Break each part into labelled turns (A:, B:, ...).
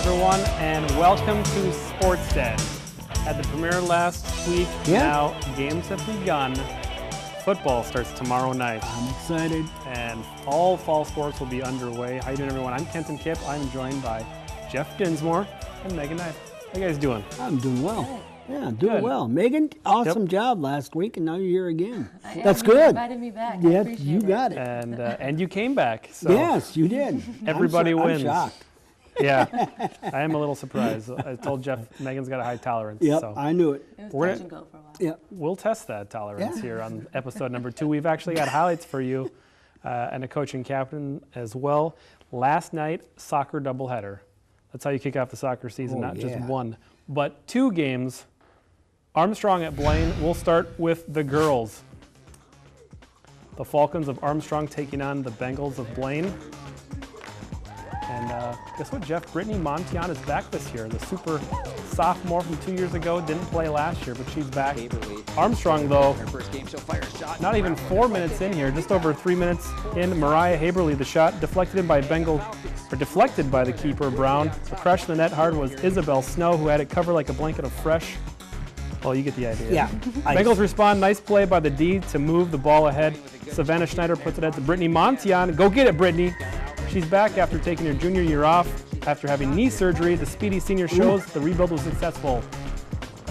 A: everyone, and welcome to Sports Den. Had the premiere last week.
B: Yeah.
A: Now games have begun. Football starts tomorrow night.
B: I'm excited.
A: And all fall sports will be underway. How you doing, everyone? I'm Kenton Kipp. I'm joined by Jeff Dinsmore and Megan Nipe. How you guys doing?
B: I'm doing well.
C: Good.
B: Yeah, doing
A: Good.
B: well. Megan, awesome job last week, and now you're here again. That's
C: You
B: good.
C: invited me back. I
B: Yeah,
C: appreciate
B: you got it.
A: And you came back. So
B: Yes, you did.
A: Everybody wins.
B: I'm shocked.
A: Yeah, I am a little surprised. I told Jeff Megan's got a high tolerance.
B: Yep,
A: So
B: I knew it.
C: It was
A: We're-
C: touch and go for a while.
B: Yep.
A: we'll test that tolerance
B: Yeah.
A: here on episode number 2. We've actually got highlights for you and a coaching captain as well. Last night, soccer doubleheader. That's how you kick off the soccer season,
B: Oh,
A: not just
B: yeah.
A: one, but 2 games. Armstrong at Blaine. We'll start with the girls. The Falcons of Armstrong taking on the Bengals of Blaine. And guess what, Jeff? Brittany Montion is back this year. The super sophomore from 2 years ago didn't play last year, but she's back. Armstrong, though, not even 4 minutes in here, just over 3 minutes in. Mariah Haberly, the shot deflected by the keeper, Brown. The crush in the net hard was Isabel Snow, who had it covered like a blanket of fresh. Well, you get the idea.
B: Yeah.
A: Bengals respond. Nice play by the D to move the ball ahead. Savannah Schneider puts it at to Brittany Montion. Go get it, Brittany. She's back after taking her junior year off. After having knee surgery, the speedy senior shows the rebuild was successful.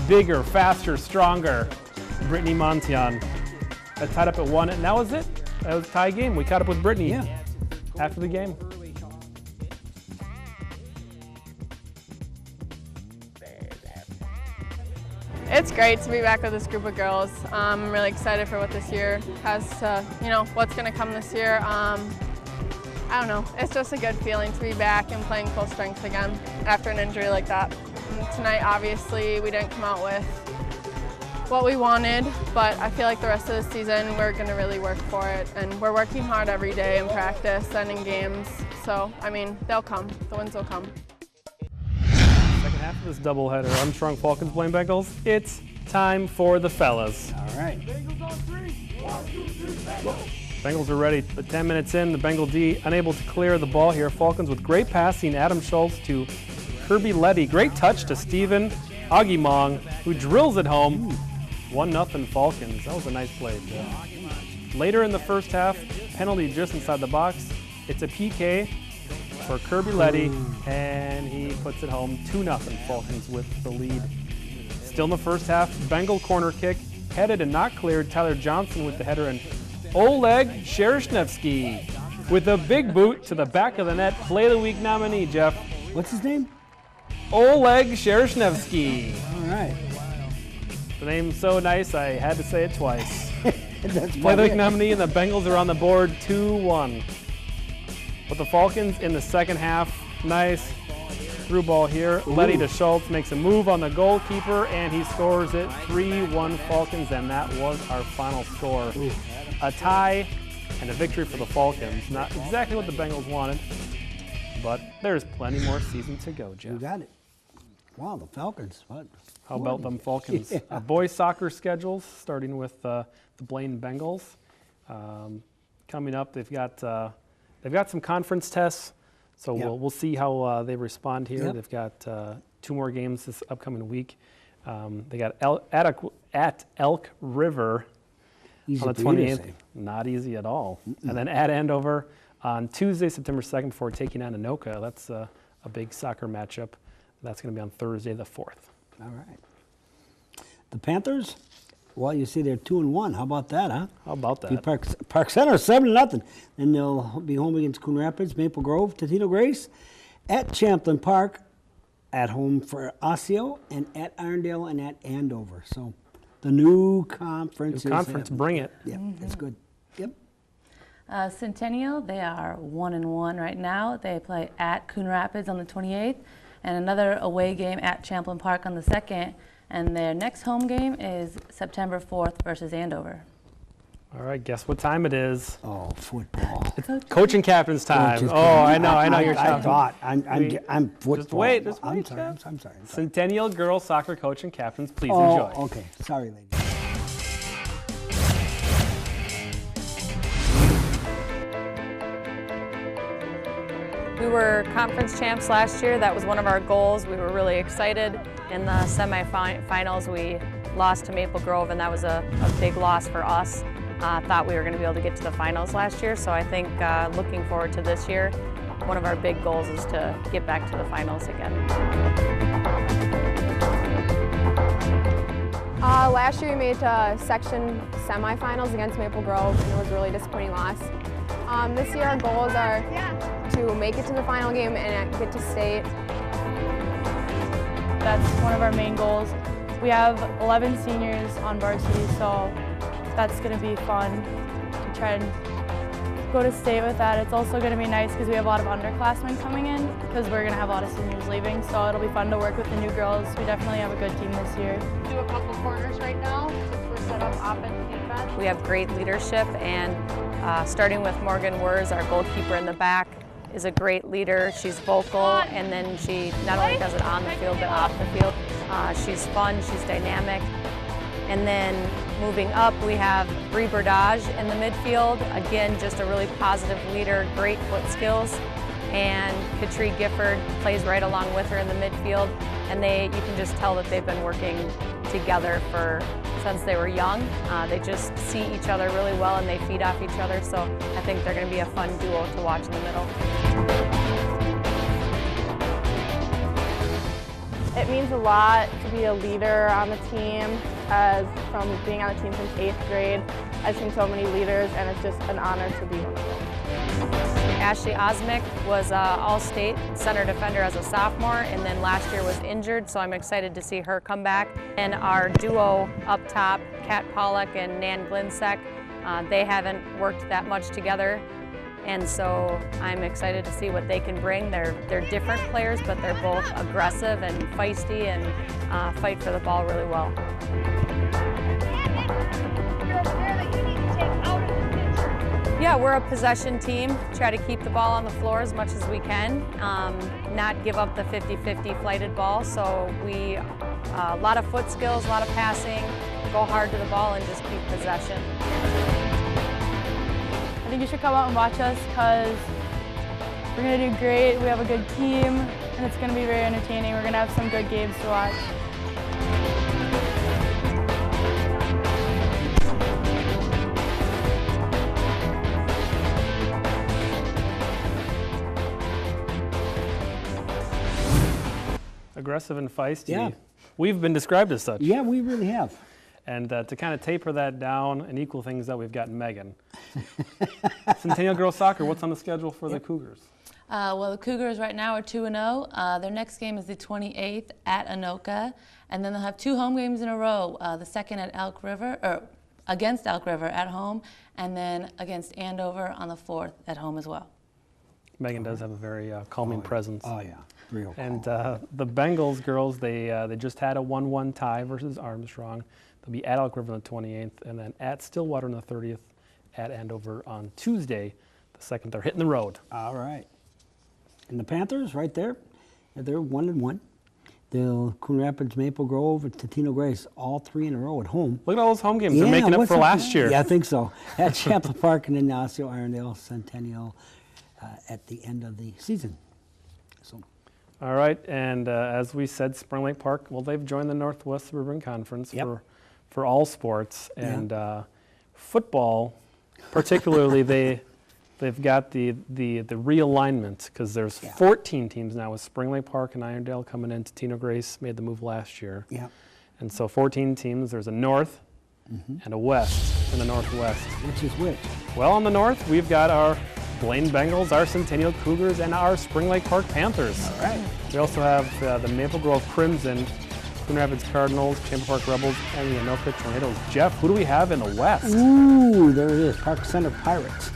A: Bigger, faster, stronger. Brittany Montion. That tied up at 1, and that was it. That was a tie game. We caught up with Brittany
B: Yeah.
A: after the game.
D: It's great to be back with this group of girls. I'm really excited for what this year has to, what's going to come this year. I don't know, it's just a good feeling to be back and playing full strength again after an injury like that. And tonight, obviously, we didn't come out with what we wanted, but I feel like the rest of the season, we're going to really work for it. And we're working hard every day in practice and in games. So, they'll come. The wins will come.
A: Second half of this doubleheader, Armstrong Falcons, Blaine Bengals. It's time for the fellas.
B: All right.
A: Bengals are ready, but 10 minutes in, the Bengal D unable to clear the ball here. Falcons with great passing, Adam Schultz to Kirby Letty. Great touch to Steven Agimong, who drills it home. 1-0 Falcons. That was a nice play, Jeff. Later in the first half, penalty just inside the box. It's a PK for Kirby Letty, and he puts it home. 2-0 Falcons with the lead. Still in the first half, Bengal corner kick, headed and not cleared. Tyler Johnson with the header, and Oleg Shereshnevsky with a big boot to the back of the net. Play of the week nominee, Jeff.
B: What's his name?
A: Oleg Shereshnevsky.
B: All right.
A: The name's so nice, I had to say it twice.
B: That's
A: Play of the week nominee, and the Bengals are on the board 2-1. But the Falcons in the second half, nice through ball here. Letty to Schultz makes a move on the goalkeeper, and he scores it. 3-1 Falcons, and that was our final score. A tie and a victory for the Falcons. Not exactly what the Bengals wanted, but there's plenty more season to go, Jeff.
B: You got it. Wow, the Falcons. What?
A: How about them Falcons?
B: Yeah.
A: Boys soccer schedules, starting with the Blaine Bengals. Coming up, they've got some conference tests, so
B: Yep.
A: we'll see how they respond here.
B: Yep.
A: They've got 2 more games this upcoming week. They got at Elk River
B: Easy
A: on the
B: for you to
A: 28th.
B: say.
A: Not easy at all. And then at Andover on Tuesday, September 2nd, before taking on Anoka. That's a big soccer matchup. That's going to be on Thursday, the 4th.
B: All right. The Panthers, well, you see they're 2-1. How about that, huh?
A: How about
B: Beat
A: that?
B: Park Center 7-0. Then they'll be home against Coon Rapids, Maple Grove, Totino Grace, at Champlain Park, at home for Osseo, and at Irondale and at Andover. So the new conference.
A: Bring it.
B: Yep, that's good. Yep.
C: Centennial, they are 1-1 right now. They play at Coon Rapids on the 28th, and another away game at Champlain Park on the 2nd. And their next home game is September 4th versus Andover.
A: All right, guess what time it is?
B: Oh, football.
A: Coaching captain's time.
B: Just
A: Oh,
B: kidding.
A: I know. You're
B: I
A: shocked.
B: thought. I'm football.
A: Just wait,
B: I'm sorry.
A: Jeff.
B: I'm sorry.
A: Centennial girls soccer coach and captains, please
B: Oh,
A: enjoy.
B: okay. Sorry, ladies.
E: We were conference champs last year. That was one of our goals. We were really excited. In the semifinals, we lost to Maple Grove, and that was a big loss for us. Thought we were going to be able to get to the finals last year, so I think looking forward to this year, one of our big goals is to get back to the finals again.
D: Last year we made it to section semifinals against Maple Grove, and it was a really disappointing loss. This year our goals are to make it to the final game and get to state.
F: That's one of our main goals. We have 11 seniors on varsity, so that's going to be fun to try and go to state with that. It's also going to be nice because we have a lot of underclassmen coming in because we're going to have a lot of seniors leaving, so it'll be fun to work with the new girls. We definitely have a good team this year.
G: Do a couple corners right now since we're set up offense and defense.
E: We have great leadership, and starting with Morgan Wurs, our goalkeeper in the back, is a great leader. She's vocal, and then she not only does it on the field but off the field. She's fun, she's dynamic. And then moving up, we have Bree Burdage in the midfield. Again, just a really positive leader, great foot skills. And Katrie Gifford plays right along with her in the midfield. And you can just tell that they've been working together since they were young. They just see each other really well and they feed off each other. So I think they're going to be a fun duo to watch in the middle.
D: It means a lot to be a leader on the team, as from being on the team since 8th grade. I've seen so many leaders, and it's just an honor to be one of them.
E: Ashley Osmick was All-State center defender as a sophomore, and then last year was injured, so I'm excited to see her come back. And our duo up top, Kat Pollack and Nan Glinsek, they haven't worked that much together. And so I'm excited to see what they can bring. They're different players, but they're both aggressive and feisty and fight for the ball really well. Yeah, we're a possession team. Try to keep the ball on the floor as much as we can, not give up the 50-50 flighted ball. So a lot of foot skills, a lot of passing, go hard to the ball and just keep possession.
F: I think you should come out and watch us because we're going to do great. We have a good team, and it's going to be very entertaining. We're going to have some good games to watch.
A: Aggressive and feisty.
B: Yeah.
A: We've been described as such.
B: Yeah, we really have.
A: And to kind of taper that down and equal things out, we've got Megan. Centennial Girls Soccer, what's on the schedule for the Cougars?
C: Well, the Cougars right now are 2-0. Their next game is the 28th at Anoka, and then they'll have 2 home games in a row. The second at against Elk River at home, and then against Andover on the 4th at home as well.
A: Megan does have a very calming presence.
B: Oh, yeah. Real cool.
A: And the Bengals girls, they just had a 1-1 tie versus Armstrong. They'll be at Elk River on the 28th, and then at Stillwater on the 30th, at Andover on Tuesday, the 2nd. They're hitting the road.
B: All right. And the Panthers, right there, they're 1-1. The Coon Rapids, Maple Grove, and Totino Grace, all 3 in a row at home.
A: Look at all those home games. They're making up for last year.
B: Yeah, I think so. At Champlain Park and then Osseo, Irondale, Centennial at the end of the season. So.
A: All right, and as we said, Spring Lake Park, well, they've joined the Northwest Suburban Conference for all sports. And football, particularly, they've got the realignment because there's 14 teams now with Spring Lake Park and Irondale coming in. Totino Grace made the move last year.
B: Yeah.
A: And so 14 teams. There's a North and a West in the Northwest.
B: Which is which?
A: Well, on the North, we've got our Blaine Bengals, our Centennial Cougars, and our Spring Lake Park Panthers.
B: All right.
A: We also have the Maple Grove Crimson, Coon Rapids Cardinals, Champlain Park Rebels, and the Anoka Tornadoes. Jeff, who do we have in the West?
B: Ooh, there it is. Park Center Pirates.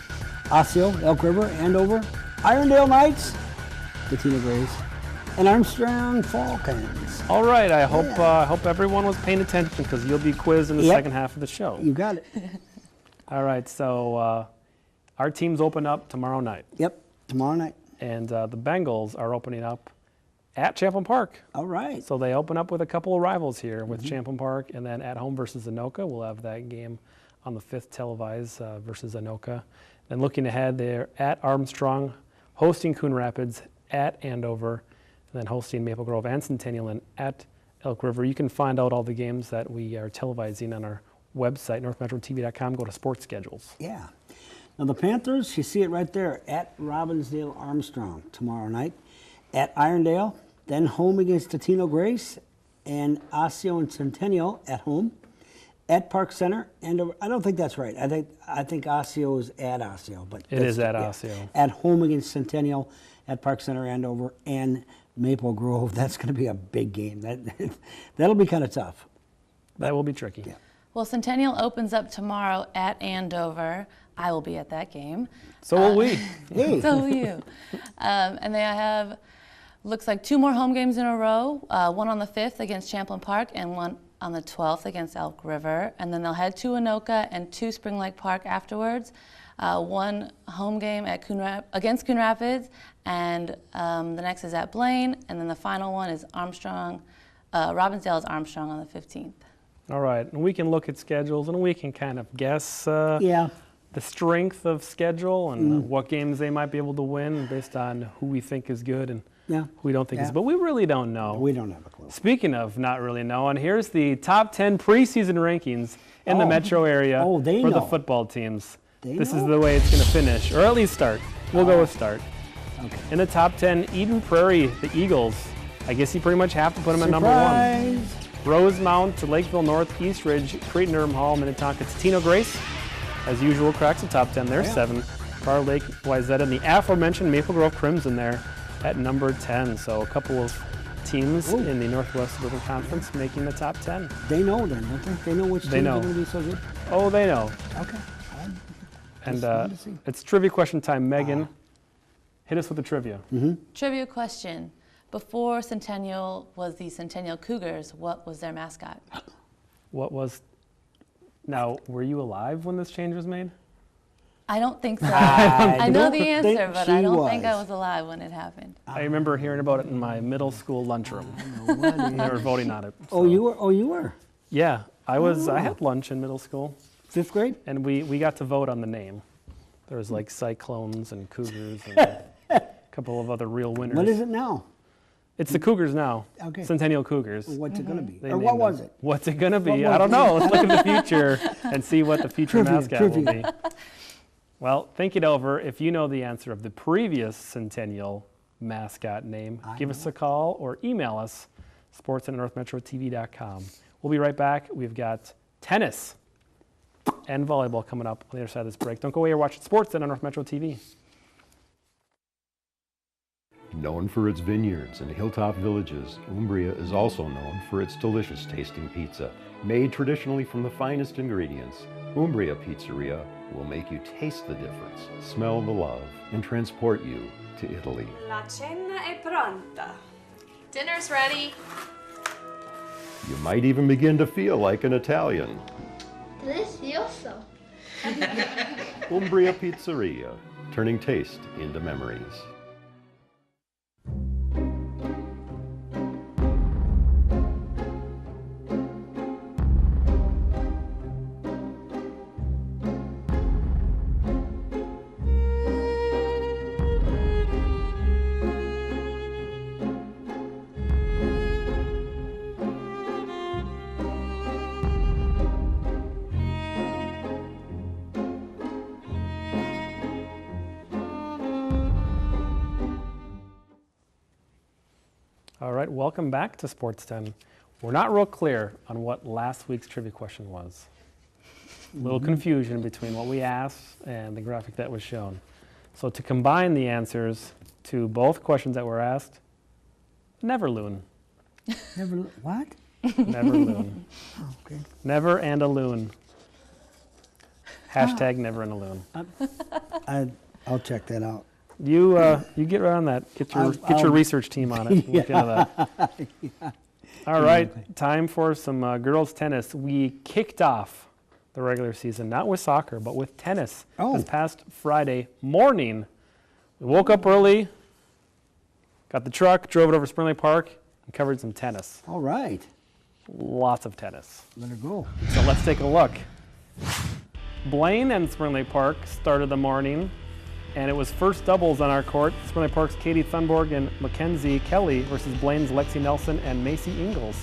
B: Osseo, Elk River, Andover, Irondale Knights, Totino Grace, and Armstrong Falcons.
A: All right, I hope everyone was paying attention because you'll be quizzed in the second half of the show.
B: You got it.
A: All right, so our teams open up tomorrow night.
B: Yep, tomorrow night.
A: And the Bengals are opening up at Champlain Park.
B: All right.
A: So they open up with a couple of rivals here with Champlain Park, and then at home versus Anoka. We'll have that game on the 5th televised versus Anoka. Then looking ahead, they're at Armstrong, hosting Coon Rapids at Andover, and then hosting Maple Grove and Centennial and at Elk River. You can find out all the games that we are televising on our website, northmetrotv.com. Go to sports schedules.
B: Yeah. Now the Panthers, you see it right there, at Robbinsdale Armstrong tomorrow night, at Irondale, then home against Totino Grace, and Osseo and Centennial at home, at Park Center, and I don't think that's right. I think Osseo is at Osseo, but
A: It is at Osseo.
B: At home against Centennial, at Park Center, Andover, and Maple Grove. That's going to be a big game. That'll be kind of tough.
A: That will be tricky.
B: Yeah.
C: Well, Centennial opens up tomorrow at Andover. I will be at that game.
A: So will we.
B: Hey.
C: So will you. And they have, looks like 2 more home games in a row, one on the 5th against Champlin Park and one on the 12th against Elk River. And then they'll head to Anoka and to Spring Lake Park afterwards. One home game at against Coon Rapids, and the next is at Blaine, and then the final one is Armstrong. Robbinsdale is Armstrong on the 15th.
A: All right, and we can look at schedules and we can kind of guess
B: Yeah.
A: the strength of schedule and what games they might be able to win based on who we think is good and
B: Yeah.
A: who we don't think is.
B: Yeah.
A: But we really don't know.
B: We don't have a clue.
A: Speaking of not really knowing, here's the top 10 preseason rankings in the metro area
B: Oh, they
A: for the
B: know.
A: football teams. This is
B: know?
A: the way it's going to finish, or at least start. We'll go with start.
B: Okay.
A: In the top 10, Eden Prairie, the Eagles. I guess you pretty much have to put them at number 1.
B: Surprise!
A: Rosemount to Lakeville North, East Ridge, Creighton-Durham Hall, Minnetonka, Totino Grace. As usual, cracks the top 10. They're 7. Bar Lake, Wayzata, and the aforementioned Maple Grove Crimson there at number 10. So a couple of teams in the Northwest Suburban Conference making the top 10.
B: They know then, don't they? They know which
A: They
B: teams
A: know.
B: are going to be so good?
A: Oh, they know.
B: Okay.
A: And
B: wanted to see.
A: it's trivia question time. Megan, hit us with the trivia.
C: Trivia question. Before Centennial was the Centennial Cougars, what was their mascot?
A: What was... Now, were you alive when this change was made?
C: I don't think so. I know
B: don't
C: the
B: think
C: answer, but
B: she
C: I don't think I
B: was.
C: was alive when it happened.
A: I remember hearing about it in my middle school lunchroom. And they were voting on it.
B: Oh,
A: so-
B: you were? Oh, you were?
A: Yeah, I had lunch in middle school,
B: 5th grade?
A: and we got to vote on the name. There was like Cyclones and Cougars and a couple of other real winners.
B: What is it now?
A: It's the Cougars now.
B: Okay.
A: Centennial Cougars.
B: What's it going to be?
A: They
B: Or what
A: named
B: was
A: them.
B: it?
A: What's it going to be?
B: What
A: I
B: was
A: don't
B: it?
A: know. Let's look in the future and see what the future
B: Trivia,
A: mascot will
B: trivia.
A: be. Well, think it over. If you know the answer of the previous Centennial mascot name, give us a call or email us, sports@northmetrotv.com. We'll be right back. We've got tennis and volleyball coming up on the other side of this break. Don't go away. You're watching Sports on North Metro TV.
H: Known for its vineyards and hilltop villages, Umbria is also known for its delicious tasting pizza. Made traditionally from the finest ingredients, Umbria Pizzeria will make you taste the difference, smell the love, and transport you to Italy.
I: La cena è pronta.
D: Dinner's ready.
H: You might even begin to feel like an Italian.
J: Delicioso.
H: Umbria Pizzeria, turning taste into memories.
A: All right, welcome back to Sports 10. We're not real clear on what last week's trivia question was. A little confusion between what we asked and the graphic that was shown. So to combine the answers to both questions that were asked, Neverloon.
B: Never. What?
A: Neverloon.
B: Oh, okay.
A: Never and a loon. Hashtag never and a loon.
B: I'll check that out.
A: You get right on that. Get your research team on it. Look into that. All right, time for some girls tennis. We kicked off the regular season, not with soccer, but with tennis this past Friday morning. We woke up early, got the truck, drove it over to Spring Lake Park, and covered some tennis.
B: All right.
A: Lots of tennis.
B: Let her go.
A: So let's take a look. Blaine and Spring Lake Park started the morning, And it was first doubles on our court. Spring Lake Park's Katie Thunborg and Mackenzie Kelly versus Blaine's Lexi Nelson and Macy Ingalls.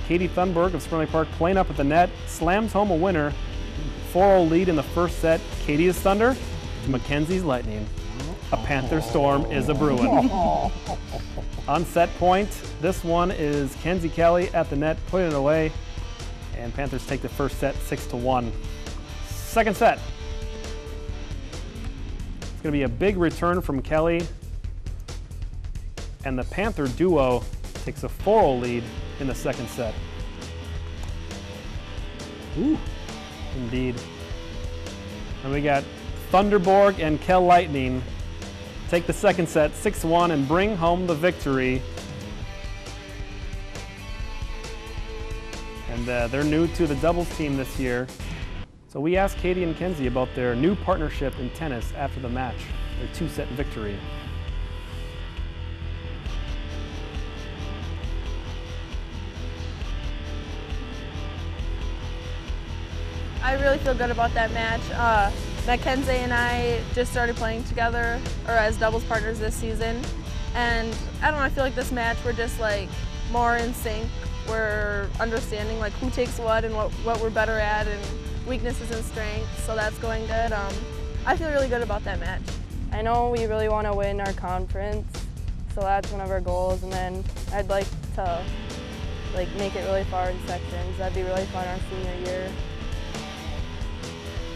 A: Katie Thunberg of Spring Lake Park playing up at the net, slams home a winner. 4-0 lead in the first set. Katie is Thunder, Mackenzie's Lightning. A Panther storm is a brewing. On set point, this one is Kenzie Kelly at the net, putting it away. And Panthers take the first set 6-1. Second set. It's going to be a big return from Kelly. And the Panther duo takes a 4-0 lead in the second set.
B: Ooh.
A: Indeed. And we got Thunderborg and Kell Lightning take the second set 6-1 and bring home the victory. And they're new to the doubles team this year. So we asked Katie and Kenzie about their new partnership in tennis after the match, their 2-set victory.
F: I really feel good about that match. Mackenzie and I just started playing together, or as doubles partners this season. And I don't know, I feel like this match we're just like more in sync. We're understanding like who takes what and what we're better at and weaknesses and strengths, so that's going good. I feel really good about that match.
K: I know we really want to win our conference, so that's one of our goals, and then I'd like to make it really far in sections. That'd be really fun our senior year.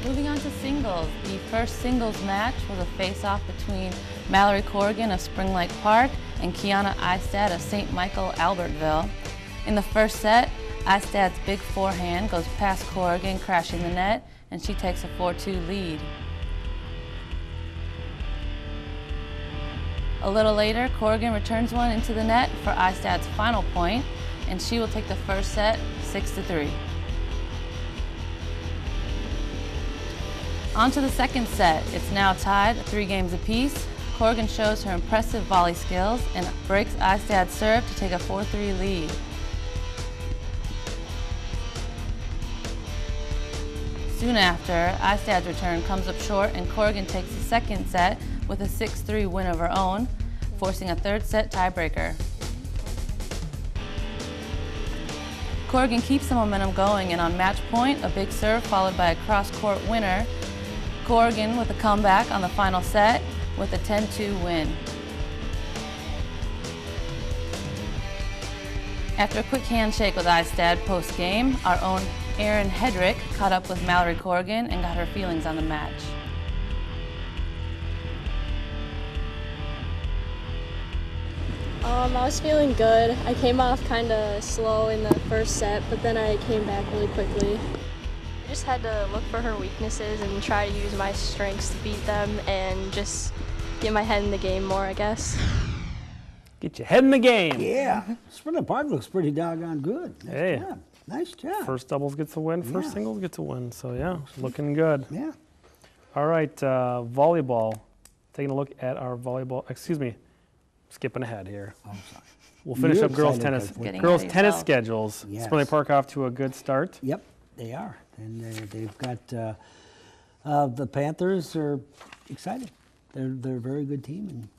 C: Moving on to singles, the first singles match was a face-off between Mallory Corrigan of Spring Lake Park and Kiana Eistad of St. Michael Albertville. In the first set, Eistad's big forehand goes past Corrigan, crashing the net, and she takes a 4-2 lead. A little later, Corrigan returns one into the net for Eistad's final point, and she will take the first set 6-3. On to the second set. It's now tied 3 games apiece. Corrigan shows her impressive volley skills and breaks Eistad's serve to take a 4-3 lead. Soon after, Eistad's return comes up short and Corrigan takes the second set with a 6-3 win of her own, forcing a third set tiebreaker. Corrigan keeps the momentum going, and on match point, a big serve followed by a cross-court winner. Corrigan with a comeback on the final set with a 10-2 win. After a quick handshake with Eistad post-game, our own Erin Hedrick caught up with Mallory Corrigan and got her feelings on the match.
L: I was feeling good. I came off kind of slow in the first set, but then I came back really quickly. I just had to look for her weaknesses and try to use my strengths to beat them and just get my head in the game more, I guess.
A: Get your head in the game.
B: Yeah. Spring Lake Park looks pretty doggone good. Nice
A: Hey.
B: job. Nice job.
A: First doubles gets a win, first
B: Yeah.
A: singles gets a win. So yeah, looking good.
B: Yeah.
A: All right, volleyball. Taking a look at our volleyball, excuse me, skipping ahead here.
B: Oh, sorry.
A: We'll finish
B: You're
A: up girls
B: excited,
A: tennis.
B: Coach.
C: Getting
A: Girls
C: ahead of
A: tennis
C: yourself.
A: schedules.
B: Yes.
A: Spring Lake Park off to a good start.
B: Yep, they are. And they've got the Panthers are excited. They're a very good team, and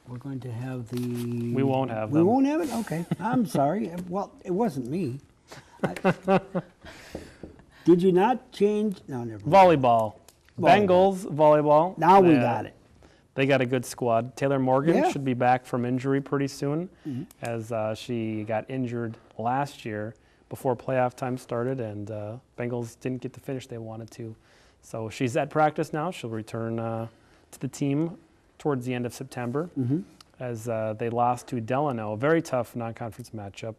B: we're going to have the.
A: We won't have
B: We
A: them.
B: won't have it. Okay, I'm sorry. Well, it wasn't me. Did you not change? No, never mind.
A: Volleyball.
B: Volleyball.
A: Bengals volleyball.
B: Now we got it.
A: They got a good squad. Taylor Morgan
B: Yeah.
A: should be back from injury pretty soon,
B: Mm-hmm.
A: as she got injured last year before playoff time started, and Bengals didn't get the finish they wanted to. So she's at practice now. She'll return to the team towards the end of September, as they lost to Delano, a very tough non-conference matchup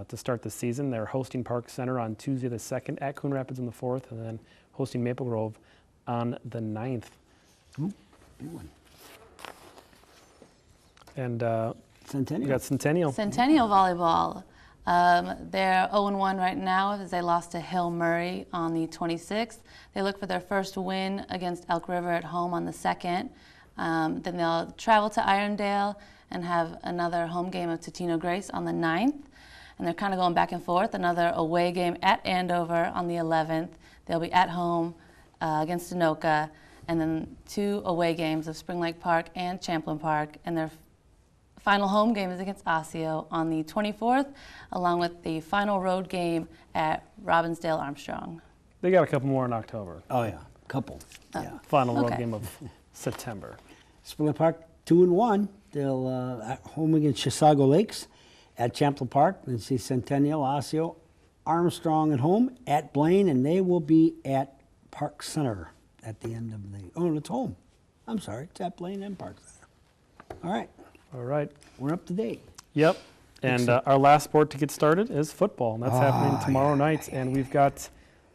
A: to start the season. They're hosting Park Center on Tuesday the 2nd, at Coon Rapids on the 4th, and then hosting Maple Grove on the 9th.
B: Big one.
A: And
B: Centennial.
A: we got Centennial.
C: Centennial volleyball. They're 0-1 right now as they lost to Hill Murray on the 26th. They look for their first win against Elk River at home on the 2nd. Then they'll travel to Irondale and have another home game of Totino Grace on the 9th. And they're kind of going back and forth. Another away game at Andover on the 11th. They'll be at home against Anoka. and then 2 away games of Spring Lake Park and Champlin Park, and their final home game is against Osseo on the 24th, along with the final road game at Robbinsdale Armstrong.
A: They got a couple more in October.
B: Oh, yeah, couple. Yeah.
A: Final road
C: Okay.
A: game of September.
B: Spring Lake Park 2-1. They'll at home against Chisago Lakes at Champlin Park. Then see Centennial, Osseo, Armstrong at home at Blaine, and they will be at Park Center at the end of the. Oh, it's home. I'm sorry, it's at Blaine and Park Center. All right,
A: All right.
B: we're up to date.
A: Yep. And our last sport to get started is football. And that's happening tomorrow
B: yeah,
A: night. And we've got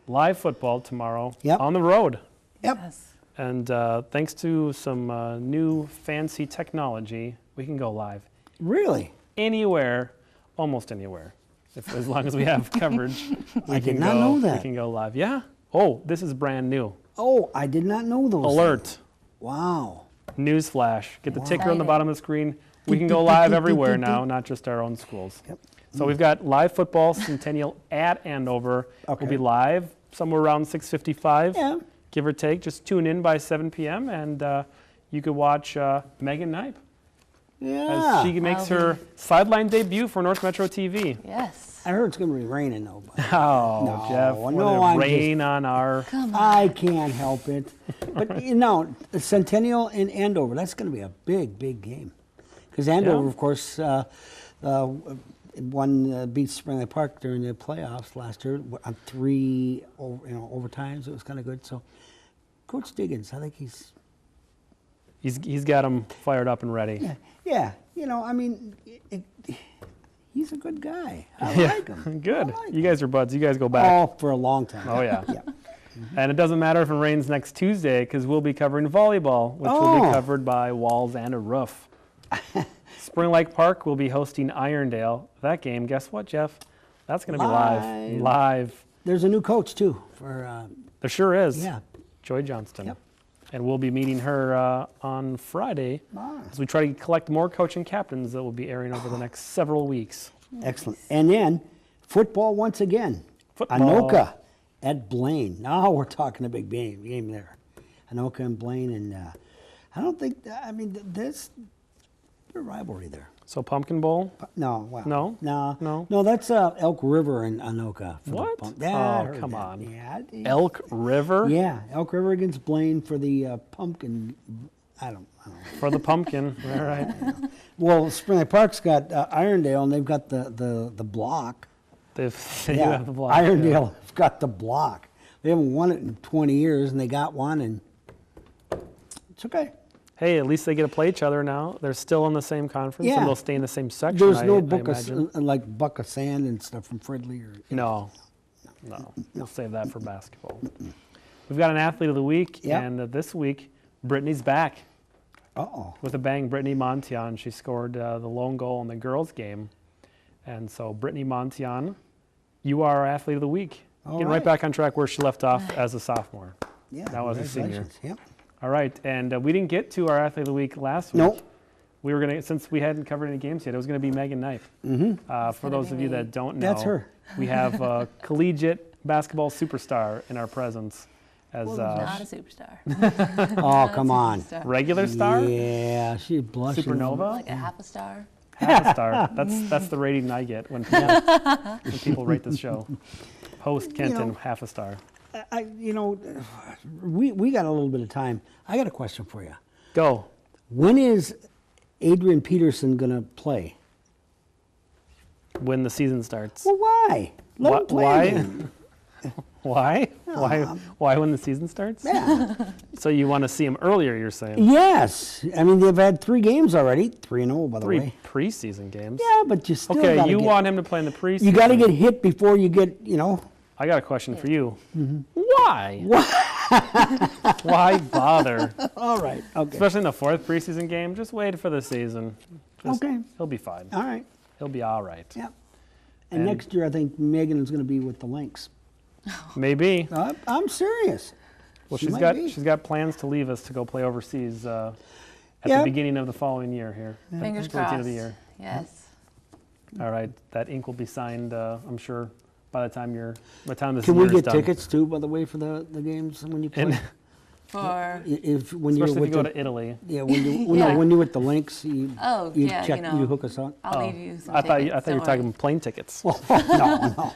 A: live football tomorrow
B: Yep.
A: on the road.
B: Yep.
C: Yes.
A: And thanks to some new fancy technology, we can go live
B: Really?
A: anywhere, almost anywhere. As long as we have coverage,
B: I did not know that.
A: We can go live. Yeah. Oh, this is brand new.
B: Oh, I did not know those.
A: Alert.
B: things. Wow.
A: Newsflash. Get the ticker on the
C: Exciting.
A: bottom of the screen. We can go live everywhere now, not just our own schools.
B: Yep.
A: So we've got live football, Centennial at Andover.
B: Okay.
A: We'll be live somewhere around 6:55,
B: Yeah.
A: give or take. Just tune in by 7 p.m. and you could watch Megan Nipe
B: Yeah.
A: as she makes
C: I'll
A: her sideline debut for North Metro TV.
C: Yes.
B: I heard it's going to be raining though. But
A: Oh,
B: No,
A: Jeff,
B: no,
A: what
B: I'm
A: a rain on our...
B: I can't help it. But you know, Centennial and Andover, that's going to be a big, big game. Because Andover,
A: Yeah.
B: of course, beat Spring Lake Park during the playoffs last year on 3 overtimes. It was kind of good. So, Coach Diggins, I think
A: He's got them fired up and ready.
B: yeah. You know, I mean, he's a good guy. I
A: Yeah,
B: like him.
A: good.
B: I like
A: You guys are buds. You guys go back.
B: Oh, for a long time.
A: Oh, yeah.
B: Yeah.
A: And it doesn't matter if it rains next Tuesday because we'll be covering volleyball, which will be
B: Oh.
A: covered by Walls and a Roof. Spring Lake Park will be hosting Irondale. That game, guess what, Jeff? That's going to be live. Live.
B: There's a new coach too for.
A: There sure is.
B: Yeah.
A: Joy Johnston.
B: Yep.
A: And we'll be meeting her on Friday as we try to collect more coaching captains that will be airing over the next several weeks.
B: Excellent. And then football once again.
A: Football.
B: Anoka at Blaine. Now we're talking a big game there. Anoka and Blaine, and I don't think. I mean, there's a rivalry there.
A: So Pumpkin Bowl?
B: No. Well,
A: No?
B: No.
A: No?
B: That's Elk River and Anoka. For
A: What?
B: Yeah, I
A: Oh,
B: heard
A: come
B: that.
A: on.
B: Yeah.
A: Elk River?
B: Yeah, Elk River against Blaine for the pumpkin. I don't know.
A: For the pumpkin. All right.
B: Well, Spring Lake Park's got Irondale, and they've got the block.
A: They have the block.
B: Irondale have got the block. They haven't won it in 20 years, and they got one, and it's okay.
A: Hey, at least they get to play each other now. They're still in the same conference,
B: Yeah.
A: and they'll stay in the same section.
B: There's no
A: I
B: book
A: imagine.
B: like buck of sand and stuff from Fridley or
A: No. We'll save that for basketball. We've got an athlete of the week,
B: Yep.
A: and this week, Brittany's back
B: Uh-oh.
A: with a bang. Brittany Montion. She scored the lone goal in the girls' game, and so Brittany Montion, you are our athlete of the week.
B: All
A: Getting
B: right.
A: right back on track where she left off as a sophomore.
B: Yeah,
A: Now as a senior.
B: congratulations. Yep.
A: All right, and we didn't get to our athlete of the week last week.
B: Nope.
A: We were gonna, since we hadn't covered any games yet, it was gonna be Megan Nipe. Mm-hmm. For those of you that don't know,
B: That's her.
A: We have a collegiate basketball superstar in our presence as
C: Not a superstar.
B: Oh, come on.
A: regular star,
B: Yeah, she's blushing.
A: supernova,
C: Like a half a star.
A: half a star. That's the rating I get when people rate this show. Host Kenton, half a star.
B: We got a little bit of time. I got a question for you.
A: Go.
B: When is Adrian Peterson going to play?
A: When the season starts.
B: Well, why? Let him play
A: Why?
B: again.
A: Why? Why when the season starts?
B: Yeah.
A: So you want to see him earlier, you're saying?
B: Yes. I mean, they've had 3 games already. 3-0, by the
A: 3
B: way.
A: preseason games.
B: Yeah, but you still
A: Okay,
B: gotta
A: you
B: get,
A: want him to play in the preseason.
B: You got to get hit before you get,
A: I got a question for you. Why? Why bother?
B: All right. Okay.
A: Especially in the 4th preseason game. Just wait for the season.
B: Okay.
A: He'll be fine.
B: All right.
A: He'll be all right.
B: Yeah. And next year, I think Megan is going to be with the Lynx.
A: Maybe.
B: I'm serious.
A: Well,
B: She
A: she's
B: might
A: got
B: be.
A: she's got plans to leave us to go play overseas at
B: Yeah.
A: the beginning of the following year here.
C: Fingers
A: Towards the end
C: crossed.
A: of the year.
C: Yes.
A: All right. That ink will be signed. I'm sure by the time this
B: Can
A: year
B: we
A: is
B: get
A: done.
B: tickets too, by the way, for the games when you play?
A: And
C: For
B: When
A: Especially if you
B: with
A: go
B: the,
A: to Italy.
B: Yeah, when you
C: Yeah.
B: when you're with the links, you
C: yeah,
B: check,
C: you know,
B: hook us up.
C: I'll leave you some
A: I thought you
C: tickets,
A: were
C: don't
A: talking
C: worry.
A: plane tickets.
B: No, no.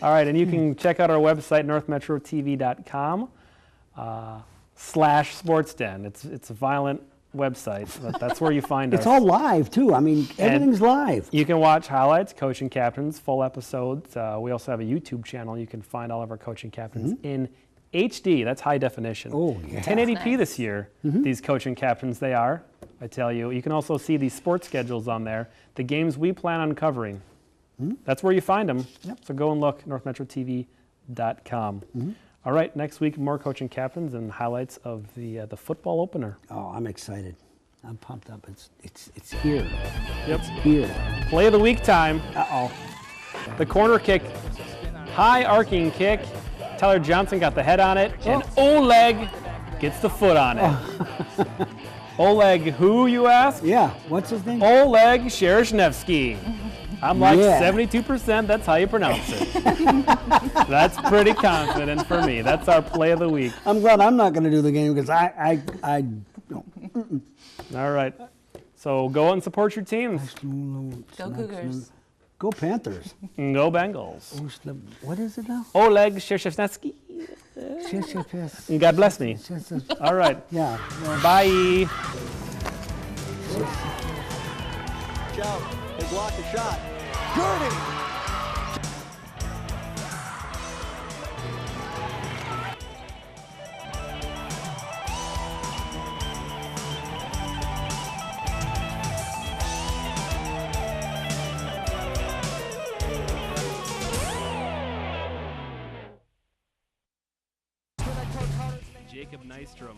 A: All right, and you can check out our website, northmetrotv.com /sportsden. It's a violent website, but that's where you find us.
B: It's all live too. I mean, everything's live.
A: You can watch highlights, coaching captains, full episodes. We also have a YouTube channel. You can find all of our coaching captains in HD. That's high definition.
B: Oh, yeah.
A: 1080p this year, these coaching captains, they are, I tell you. You can also see these sports schedules on there, the games we plan on covering. That's where you find them.
B: Yep.
A: So go and look, northmetrotv.com. All right, next week, more coaching captains and highlights of the football opener.
B: Oh, I'm excited. I'm pumped up. It's here.
A: Yep.
B: It's here.
A: Play of the week time.
B: Uh-oh.
A: The corner kick, high arcing kick. Tyler Johnson got the head on it, and Oleg gets the foot on it. Oleg who, you ask?
B: Yeah, what's his name?
A: Oleg Shereshevsky. I'm like
B: Yeah.
A: 72%, that's how you pronounce it. That's pretty confident for me. That's our play of the week.
B: I'm glad I'm not going to do the game because I
A: All right. So go out and support your teams.
C: Go Cougars.
B: Go Panthers.
A: And go Bengals.
B: What is it now?
A: Oleg Shereshevsky. And God bless me. All right.
B: Yeah.
A: Bye.
M: Shout. They blocked the shot. Gurney.
A: Jacob Nystrom.